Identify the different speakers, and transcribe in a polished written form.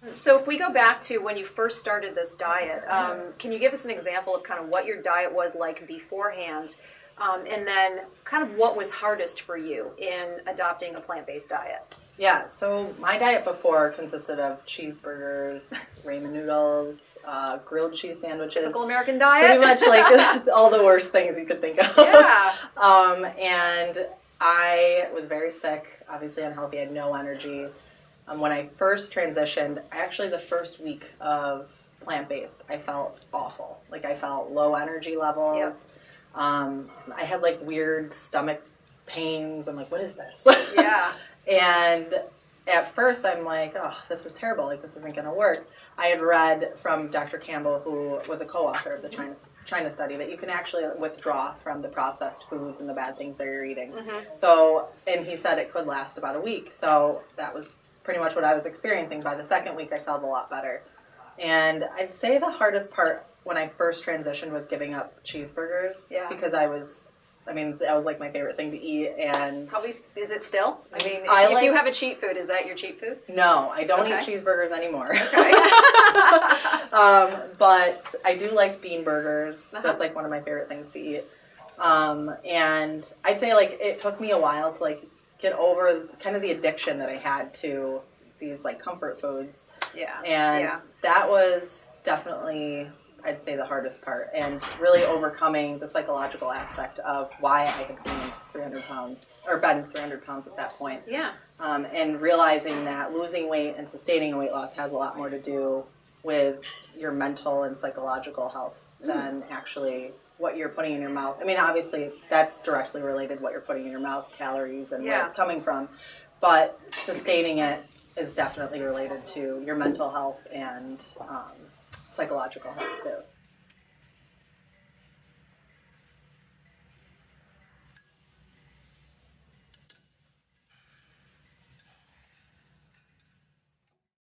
Speaker 1: So if we go back to when you first started this diet, can you give us an example of kind of what your diet was like beforehand, and then kind of what was hardest for you in adopting a plant-based diet?
Speaker 2: Yeah, so my diet before consisted of cheeseburgers, ramen noodles, grilled cheese sandwiches.
Speaker 1: Typical American diet?
Speaker 2: Pretty much like all the worst things you could think of.
Speaker 1: Yeah.
Speaker 2: And I was very sick, obviously unhealthy, I had no energy. When I first transitioned, actually the first week of plant-based, I felt awful. Like I felt low energy levels.
Speaker 1: Yep.
Speaker 2: I had like weird stomach pains. I'm like, what is this?
Speaker 1: Yeah.
Speaker 2: And at first I'm like, oh, this is terrible. Like this isn't going to work. I had read from Dr. Campbell, who was a co-author of the China study, that you can actually withdraw from the processed foods and the bad things that you're eating. Mm-hmm. So, and he said it could last about a week. So that was pretty much what I was experiencing. By the second week, I felt a lot better. And I'd say the hardest part when I first transitioned was giving up cheeseburgers. Yeah. Because that was like my favorite thing to eat. And
Speaker 1: probably, is it still? I mean, if you have a cheat food, is that your cheat food?
Speaker 2: No, I don't eat cheeseburgers anymore. Okay. But I do like bean burgers. Uh-huh. That's like one of my favorite things to eat. And I'd say like it took me a while to like get over kind of the addiction that I had to these like comfort foods. Yeah. And that was definitely, I'd say, the hardest part, and really overcoming the psychological aspect of why I had gained 300 pounds, or been 300 pounds at that point. Yeah. And realizing that losing weight and sustaining a weight loss has a lot more to do with your mental and psychological health than actually what you're putting in your mouth. I mean, obviously, that's directly related, what you're putting in your mouth, calories, and where it's coming from. But sustaining it is definitely related to your mental health and psychological health, too.